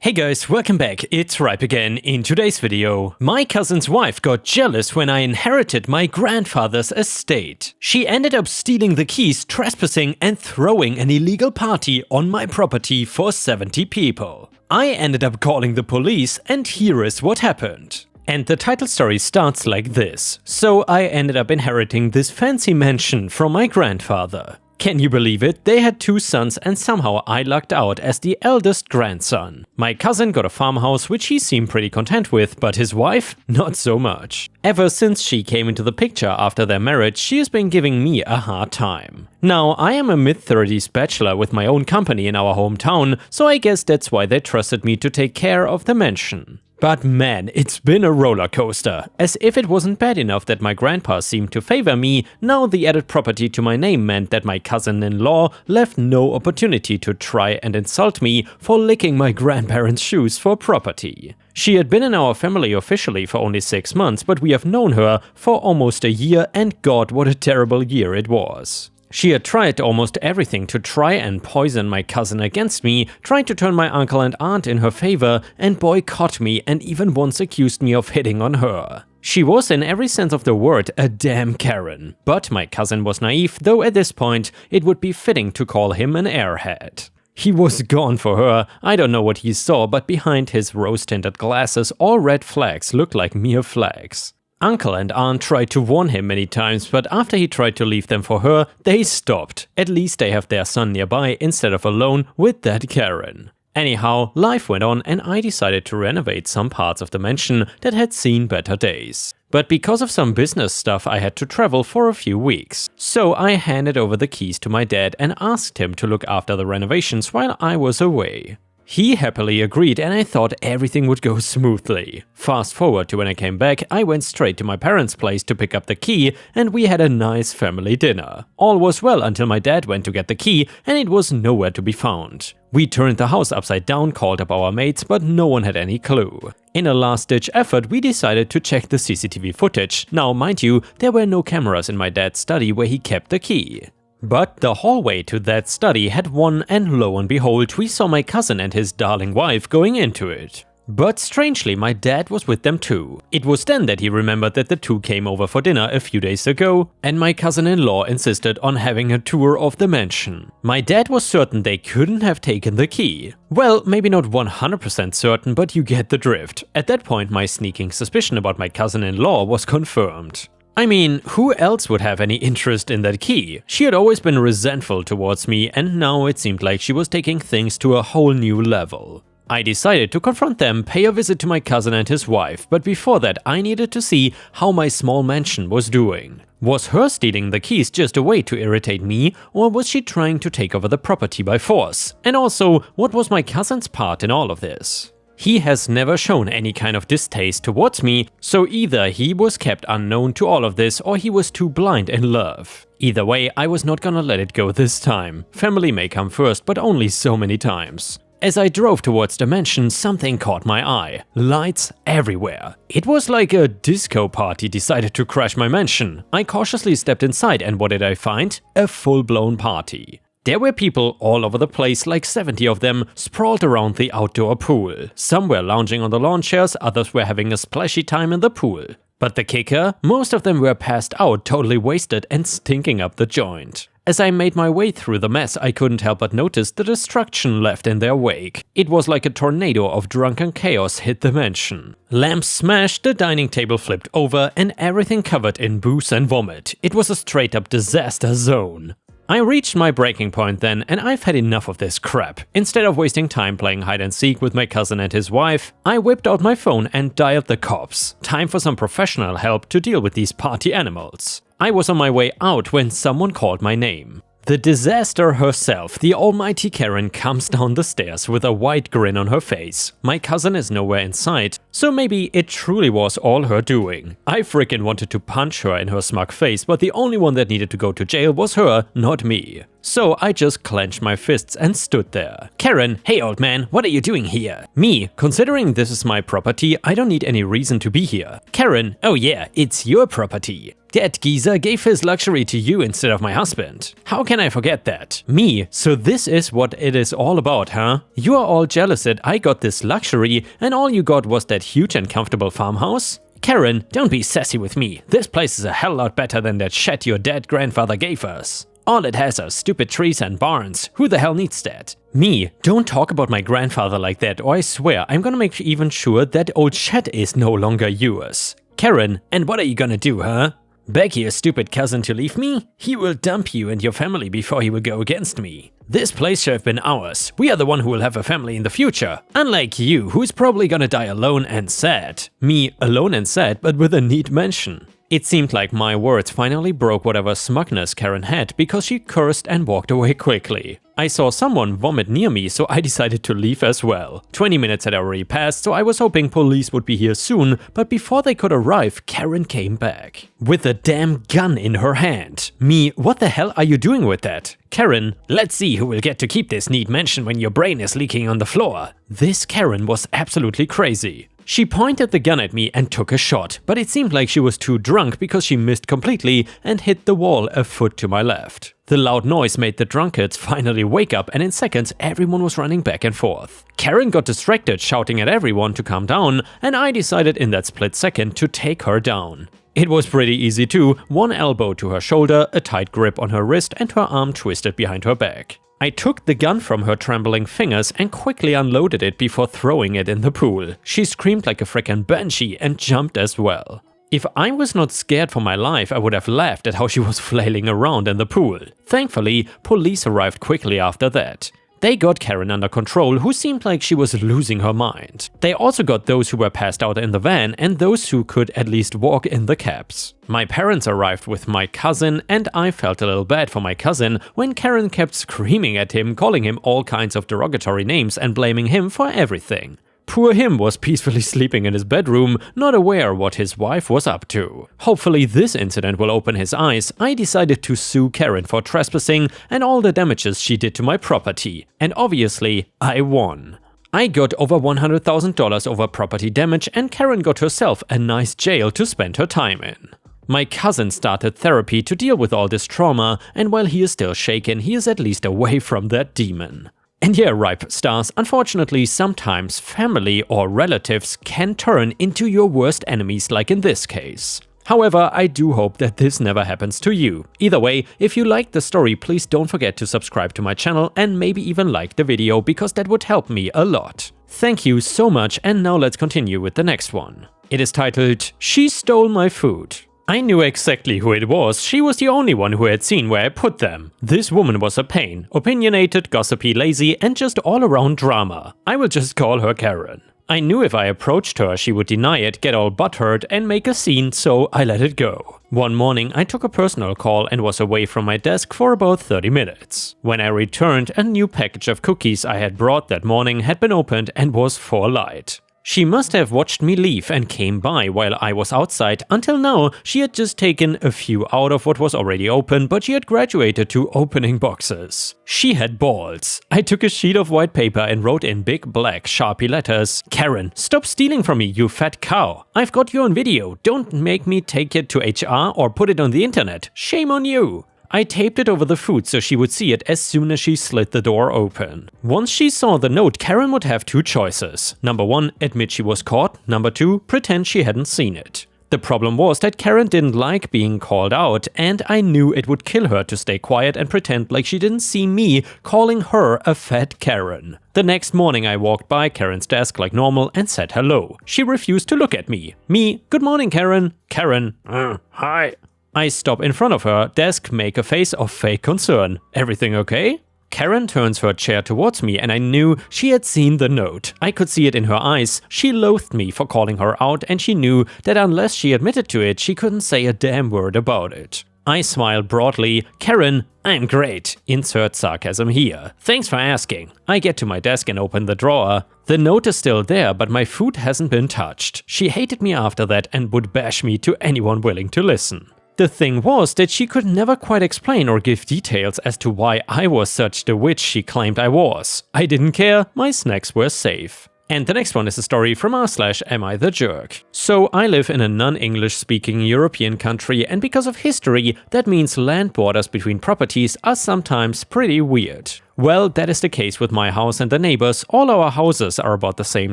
Hey guys, welcome back, it's Ripe again. In today's video, my cousin's wife got jealous when I inherited my grandfather's estate. She ended up stealing the keys, trespassing and throwing an illegal party on my property for 70 people. I ended up calling the police and here is what happened. And the title story starts like this. So I ended up inheriting this fancy mansion from my grandfather. Can you believe it? They had 2 sons and somehow I lucked out as the eldest grandson. My cousin got a farmhouse which he seemed pretty content with, but his wife? Not so much. Ever since she came into the picture after their marriage, she has been giving me a hard time. Now, I am a mid-30s bachelor with my own company in our hometown, so I guess that's why they trusted me to take care of the mansion. But man, it's been a roller coaster. As if it wasn't bad enough that my grandpa seemed to favor me, now the added property to my name meant that my cousin-in-law left no opportunity to try and insult me for licking my grandparents' shoes for property. She had been in our family officially for only 6 months, but we have known her for almost a year, and God, what a terrible year it was. She had tried almost everything to try and poison my cousin against me, tried to turn my uncle and aunt in her favor, and boycott me, and even once accused me of hitting on her. She was, in every sense of the word, a damn Karen. But my cousin was naive, though at this point it would be fitting to call him an airhead. He was gone for her. I don't know what he saw, but behind his rose-tinted glasses all red flags looked like mere flags. Uncle and aunt tried to warn him many times, but after he tried to leave them for her, they stopped. At least they have their son nearby instead of alone with that Karen. Anyhow, life went on and I decided to renovate some parts of the mansion that had seen better days. But because of some business stuff I had to travel for a few weeks. So I handed over the keys to my dad and asked him to look after the renovations while I was away. He happily agreed and I thought everything would go smoothly. Fast forward to when I came back, I went straight to my parents' place to pick up the key and we had a nice family dinner. All was well until my dad went to get the key and it was nowhere to be found. We turned the house upside down, called up our mates, but no one had any clue. In a last-ditch effort, we decided to check the CCTV footage. Now, mind you, there were no cameras in my dad's study where he kept the key. But the hallway to that study had one, and lo and behold, we saw my cousin and his darling wife going into it. But strangely, my dad was with them too. It was then that he remembered that the 2 came over for dinner a few days ago, and my cousin-in-law insisted on having a tour of the mansion. My dad was certain they couldn't have taken the key. Well, maybe not 100% certain, but you get the drift. At that point, my sneaking suspicion about my cousin-in-law was confirmed. I mean, who else would have any interest in that key? She had always been resentful towards me, and now it seemed like she was taking things to a whole new level. I decided to confront them, pay a visit to my cousin and his wife, but before that I needed to see how my small mansion was doing. Was her stealing the keys just a way to irritate me, or was she trying to take over the property by force? And also, what was my cousin's part in all of this? He has never shown any kind of distaste towards me, so either he was kept unknown to all of this or he was too blind in love. Either way, I was not gonna let it go this time. Family may come first, but only so many times. As I drove towards the mansion, something caught my eye. Lights everywhere. It was like a disco party decided to crash my mansion. I cautiously stepped inside and what did I find? A full-blown party. There were people all over the place, like 70 of them, sprawled around the outdoor pool. Some were lounging on the lawn chairs, others were having a splashy time in the pool. But the kicker? Most of them were passed out, totally wasted and stinking up the joint. As I made my way through the mess, I couldn't help but notice the destruction left in their wake. It was like a tornado of drunken chaos hit the mansion. Lamps smashed, the dining table flipped over, and everything covered in booze and vomit. It was a straight-up disaster zone. I reached my breaking point then, and I've had enough of this crap. Instead of wasting time playing hide and seek with my cousin and his wife, I whipped out my phone and dialed the cops. Time for some professional help to deal with these party animals. I was on my way out when someone called my name. The disaster herself, the almighty Karen, comes down the stairs with a wide grin on her face. My cousin is nowhere in sight, so maybe it truly was all her doing. I freaking wanted to punch her in her smug face, but the only one that needed to go to jail was her, not me. So I just clenched my fists and stood there. Karen, hey old man, what are you doing here? Me, considering this is my property, I don't need any reason to be here. Karen, oh yeah, it's your property. That geezer gave his luxury to you instead of my husband. How can I forget that? Me, so this is what it is all about, huh? You are all jealous that I got this luxury and all you got was that huge and comfortable farmhouse? Karen, don't be sassy with me. This place is a hell lot better than that shit your dead grandfather gave us. All it has are stupid trees and barns. Who the hell needs that? Me, don't talk about my grandfather like that or I swear I'm gonna make even sure that old shit is no longer yours. Karen, and what are you gonna do, huh? Beg your stupid cousin to leave me? He will dump you and your family before he will go against me. This place should have been ours. We are the one who will have a family in the future. Unlike you, who's probably gonna die alone and sad. Me, alone and sad, but with a neat mansion. It seemed like my words finally broke whatever smugness Karen had because she cursed and walked away quickly. I saw someone vomit near me, so I decided to leave as well. 20 minutes had already passed, so I was hoping police would be here soon, but before they could arrive, Karen came back. With a damn gun in her hand. Me, what the hell are you doing with that? Karen, let's see who will get to keep this neat mansion when your brain is leaking on the floor. This Karen was absolutely crazy. She pointed the gun at me and took a shot, but it seemed like she was too drunk because she missed completely and hit the wall a foot to my left. The loud noise made the drunkards finally wake up and in seconds everyone was running back and forth. Karen got distracted shouting at everyone to calm down and I decided in that split second to take her down. It was pretty easy too, one elbow to her shoulder, a tight grip on her wrist and her arm twisted behind her back. I took the gun from her trembling fingers and quickly unloaded it before throwing it in the pool. She screamed like a frickin' banshee and jumped as well. If I was not scared for my life, I would have laughed at how she was flailing around in the pool. Thankfully, police arrived quickly after that. They got Karen under control, who seemed like she was losing her mind. They also got those who were passed out in the van and those who could at least walk in the cabs. My parents arrived with my cousin and I felt a little bad for my cousin when Karen kept screaming at him, calling him all kinds of derogatory names and blaming him for everything. Poor him was peacefully sleeping in his bedroom, not aware what his wife was up to. Hopefully this incident will open his eyes. I decided to sue Karen for trespassing and all the damages she did to my property. And obviously, I won. I got over $100,000 over property damage and Karen got herself a nice jail to spend her time in. My cousin started therapy to deal with all this trauma, and while he is still shaken, he is at least away from that demon. And yeah, ripe stars, unfortunately sometimes family or relatives can turn into your worst enemies like in this case. However, I do hope that this never happens to you. Either way, if you liked the story, please don't forget to subscribe to my channel and maybe even like the video because that would help me a lot. Thank you so much and now let's continue with the next one. It is titled, She Stole My Food. I knew exactly who it was, she was the only one who had seen where I put them. This woman was a pain, opinionated, gossipy, lazy, and just all around drama. I will just call her Karen. I knew if I approached her she would deny it, get all butthurt and make a scene, so I let it go. One morning I took a personal call and was away from my desk for about 30 minutes. When I returned, a new package of cookies I had brought that morning had been opened and was for light. She must have watched me leave and came by while I was outside. Until now, she had just taken a few out of what was already open, but she had graduated to opening boxes. She had balls. I took a sheet of white paper and wrote in big black Sharpie letters, Karen, stop stealing from me, you fat cow. I've got you on video. Don't make me take it to HR or put it on the internet. Shame on you. I taped it over the food so she would see it as soon as she slid the door open. Once she saw the note, Karen would have two choices. Number 1, admit she was caught. Number 2, pretend she hadn't seen it. The problem was that Karen didn't like being called out, and I knew it would kill her to stay quiet and pretend like she didn't see me calling her a fat Karen. The next morning I walked by Karen's desk like normal and said hello. She refused to look at me. Me, good morning Karen. Karen, hi. I stop in front of her desk, make a face of fake concern. Everything okay? Karen turns her chair towards me and I knew she had seen the note. I could see it in her eyes. She loathed me for calling her out and she knew that unless she admitted to it, she couldn't say a damn word about it. I smiled broadly. Karen, I'm great. Insert sarcasm here. Thanks for asking. I get to my desk and open the drawer. The note is still there, but my food hasn't been touched. She hated me after that and would bash me to anyone willing to listen. The thing was that she could never quite explain or give details as to why I was such the witch she claimed I was. I didn't care, my snacks were safe. And the next one is a story from r/am-I-the-jerk. So I live in a non-English speaking European country, and because of history, that means land borders between properties are sometimes pretty weird. Well, that is the case with my house and the neighbors. All our houses are about the same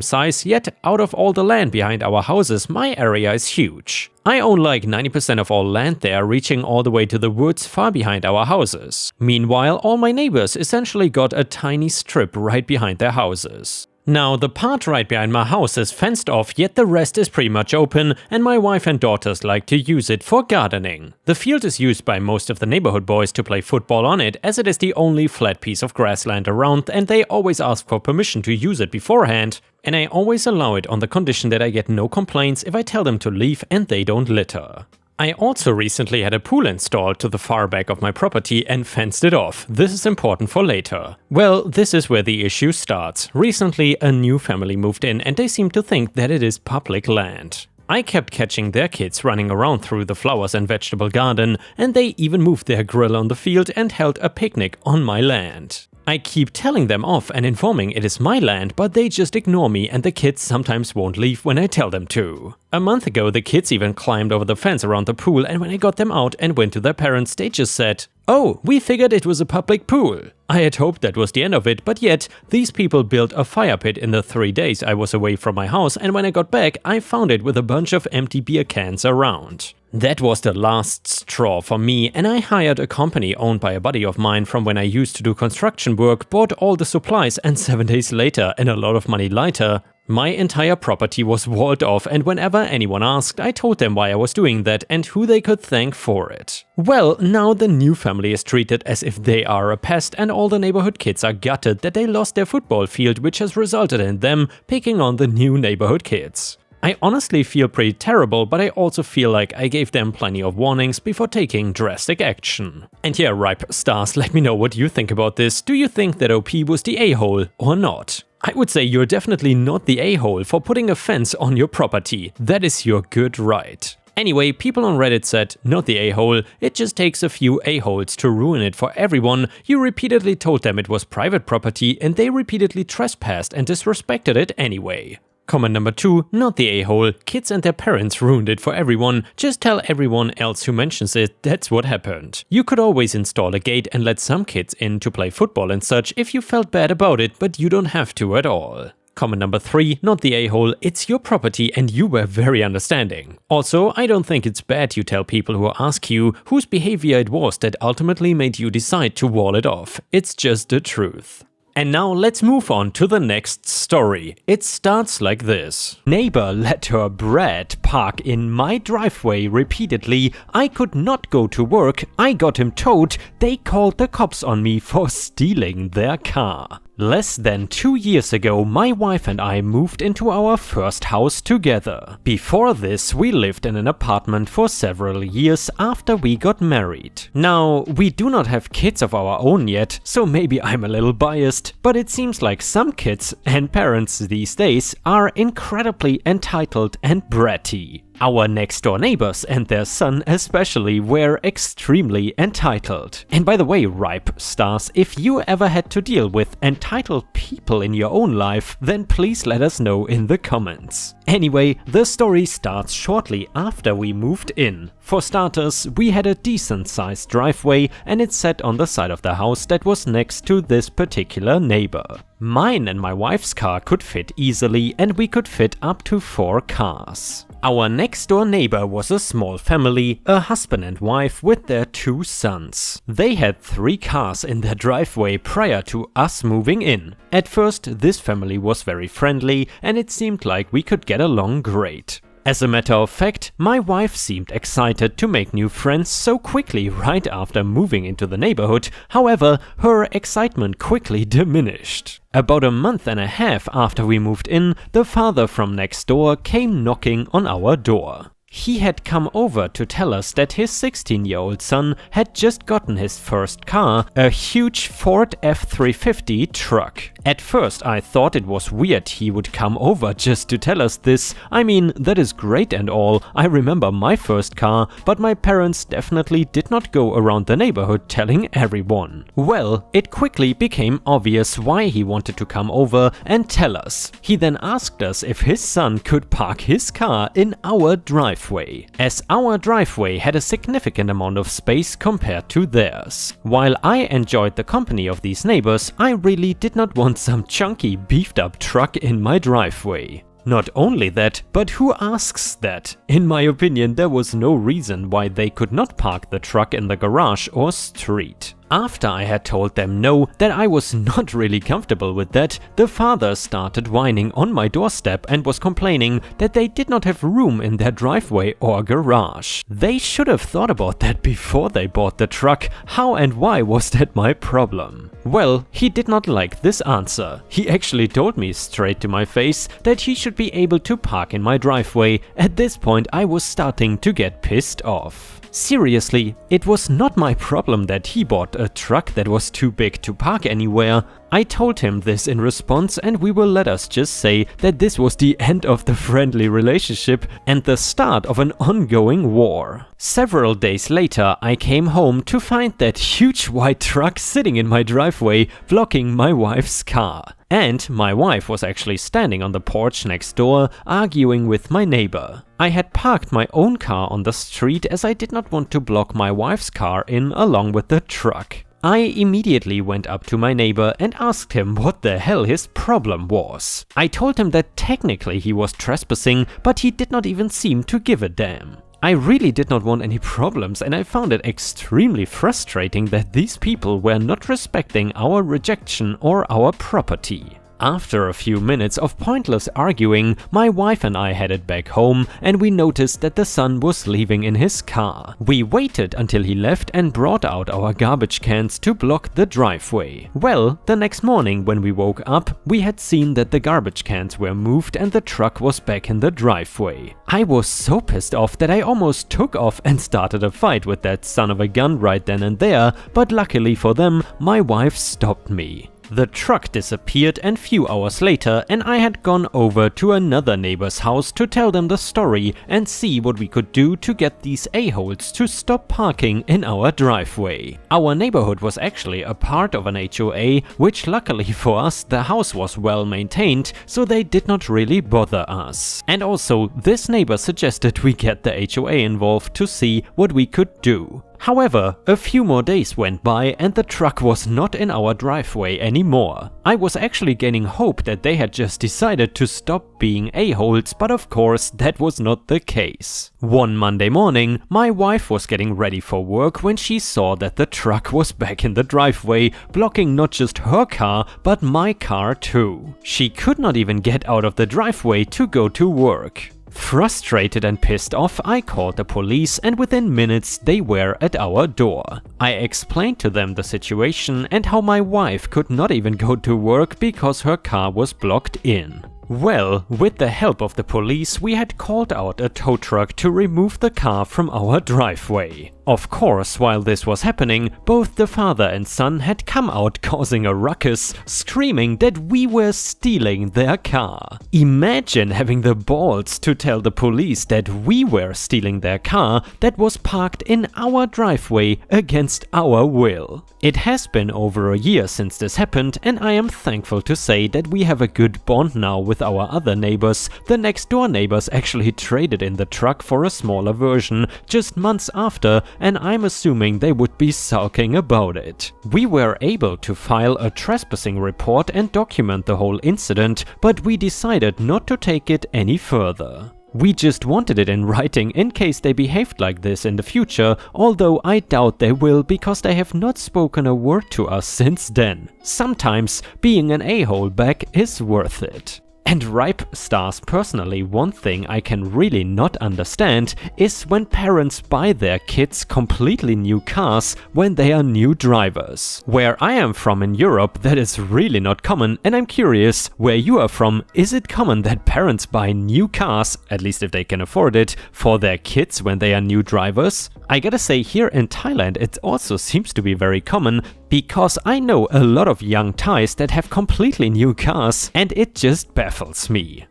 size, yet out of all the land behind our houses, my area is huge. I own like 90% of all land there, reaching all the way to the woods far behind our houses. Meanwhile, all my neighbors essentially got a tiny strip right behind their houses. Now, the part right behind my house is fenced off, yet the rest is pretty much open, and my wife and daughters like to use it for gardening. The field is used by most of the neighborhood boys to play football on it, as it is the only flat piece of grassland around, and they always ask for permission to use it beforehand, and I always allow it on the condition that I get no complaints if I tell them to leave and they don't litter. I also recently had a pool installed to the far back of my property and fenced it off. This is important for later. Well, this is where the issue starts. Recently, a new family moved in and they seem to think that it is public land. I kept catching their kids running around through the flowers and vegetable garden, and they even moved their grill on the field and held a picnic on my land. I keep telling them off and informing it is my land, but they just ignore me and the kids sometimes won't leave when I tell them to. A month ago, the kids even climbed over the fence around the pool, and when I got them out and went to their parents, they just said, "Oh, we figured it was a public pool." I had hoped that was the end of it, but yet, these people built a fire pit in the 3 days I was away from my house, and when I got back, I found it with a bunch of empty beer cans around. That was the last straw for me, and I hired a company owned by a buddy of mine from when I used to do construction work, bought all the supplies, and 7 days later, and a lot of money later, my entire property was walled off, and whenever anyone asked, I told them why I was doing that and who they could thank for it. Well, now the new family is treated as if they are a pest, and all the neighborhood kids are gutted that they lost their football field, which has resulted in them picking on the new neighborhood kids. I honestly feel pretty terrible, but I also feel like I gave them plenty of warnings before taking drastic action. And yeah, ripe stars, let me know what you think about this. Do you think that OP was the a-hole or not? I would say you're definitely not the a-hole for putting a fence on your property. That is your good right. Anyway, people on Reddit said, not the a-hole, it just takes a few a-holes to ruin it for everyone. You repeatedly told them it was private property and they repeatedly trespassed and disrespected it anyway. Comment number 2, not the a-hole, kids and their parents ruined it for everyone, just tell everyone else who mentions it that's what happened. You could always install a gate and let some kids in to play football and such if you felt bad about it, but you don't have to at all. Comment number 3, not the a-hole, it's your property and you were very understanding. Also, I don't think it's bad you tell people who ask you whose behavior it was that ultimately made you decide to wall it off. It's just the truth. And now let's move on to the next story. It starts like this. Neighbor let her brat park in my driveway repeatedly. I could not go to work. I got him towed. They called the cops on me for stealing their car. Less than 2 years ago, my wife and I moved into our first house together. Before this, we lived in an apartment for several years after we got married. Now, we do not have kids of our own yet, so maybe I'm a little biased, but it seems like some kids and parents these days are incredibly entitled and bratty. Our next door neighbors and their son especially were extremely entitled. And by the way, ripe stars, if you ever had to deal with entitled people in your own life, then please let us know in the comments. Anyway, the story starts shortly after we moved in. For starters, we had a decent sized driveway and it sat on the side of the house that was next to this particular neighbor. Mine and my wife's car could fit easily and we could fit up to 4 cars. Our next door neighbor was a small family, a husband and wife with their 2 sons. They had 3 cars in their driveway prior to us moving in. At first, this family was very friendly and it seemed like we could get along great. As a matter of fact, my wife seemed excited to make new friends so quickly right after moving into the neighborhood. However, her excitement quickly diminished. About a month and a half after we moved in, the father from next door came knocking on our door. He had come over to tell us that his 16-year-old son had just gotten his first car, a huge Ford F-350 truck. At first I thought it was weird he would come over just to tell us this. I mean, that is great and all, I remember my first car, but my parents definitely did not go around the neighborhood telling everyone. Well, it quickly became obvious why he wanted to come over and tell us. He then asked us if his son could park his car in our driveway, as our driveway had a significant amount of space compared to theirs. While I enjoyed the company of these neighbors, I really did not want some chunky beefed up truck in my driveway. Not only that, but who asks that? In my opinion, there was no reason why they could not park the truck in the garage or street. After I had told them no, that I was not really comfortable with that, the father started whining on my doorstep and was complaining that they did not have room in their driveway or garage. They should have thought about that before they bought the truck. How and why was that my problem? Well, he did not like this answer. He actually told me straight to my face that he should be able to park in my driveway. At this point, I was starting to get pissed off. Seriously, it was not my problem that he bought a truck that was too big to park anywhere. I told him this in response, and we will let us just say that this was the end of the friendly relationship and the start of an ongoing war. Several days later, I came home to find that huge white truck sitting in my driveway blocking my wife's car. And my wife was actually standing on the porch next door, arguing with my neighbor. I had parked my own car on the street as I did not want to block my wife's car in along with the truck. I immediately went up to my neighbor and asked him what the hell his problem was. I told him that technically he was trespassing, but he did not even seem to give a damn. I really did not want any problems, and I found it extremely frustrating that these people were not respecting our rejection or our property. After a few minutes of pointless arguing, my wife and I headed back home, and we noticed that the son was leaving in his car. We waited until he left and brought out our garbage cans to block the driveway. Well, the next morning when we woke up, we had seen that the garbage cans were moved and the truck was back in the driveway. I was so pissed off that I almost took off and started a fight with that son of a gun right then and there, but luckily for them, my wife stopped me. The truck disappeared, and few hours later, and I had gone over to another neighbor's house to tell them the story and see what we could do to get these a-holes to stop parking in our driveway. Our neighborhood was actually a part of an HOA, which luckily for us the house was well maintained, so they did not really bother us. And also, this neighbor suggested we get the HOA involved to see what we could do. However, a few more days went by and the truck was not in our driveway anymore. I was actually gaining hope that they had just decided to stop being a-holes, but of course that was not the case. One Monday morning, my wife was getting ready for work when she saw that the truck was back in the driveway, blocking not just her car, but my car too. She could not even get out of the driveway to go to work. Frustrated and pissed off, I called the police, and within minutes they were at our door. I explained to them the situation and how my wife could not even go to work because her car was blocked in. Well, with the help of the police, we had called out a tow truck to remove the car from our driveway. Of course, while this was happening, both the father and son had come out causing a ruckus, screaming that we were stealing their car. Imagine having the balls to tell the police that we were stealing their car that was parked in our driveway against our will. It has been over a year since this happened, and I am thankful to say that we have a good bond now with our other neighbors. The next door neighbors actually traded in the truck for a smaller version just months after, and I'm assuming they would be sulking about it. We were able to file a trespassing report and document the whole incident, but we decided not to take it any further. We just wanted it in writing in case they behaved like this in the future, although I doubt they will because they have not spoken a word to us since then. Sometimes being an a-hole back is worth it. And ripe stars, personally, one thing I can really not understand is when parents buy their kids completely new cars when they are new drivers. Where I am from in Europe, that is really not common, and I'm curious, where you are from, is it common that parents buy new cars, at least if they can afford it, for their kids when they are new drivers? I gotta say, here in Thailand it also seems to be very common, because I know a lot of young Thais that have completely new cars, and it just baffles me.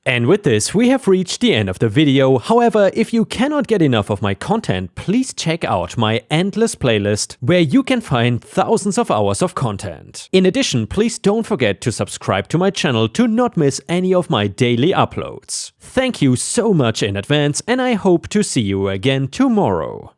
And with this, we have reached the end of the video. However, if you cannot get enough of my content, please check out my endless playlist, where you can find thousands of hours of content. In addition, please don't forget to subscribe to my channel to not miss any of my daily uploads. Thank you so much in advance, and I hope to see you again tomorrow.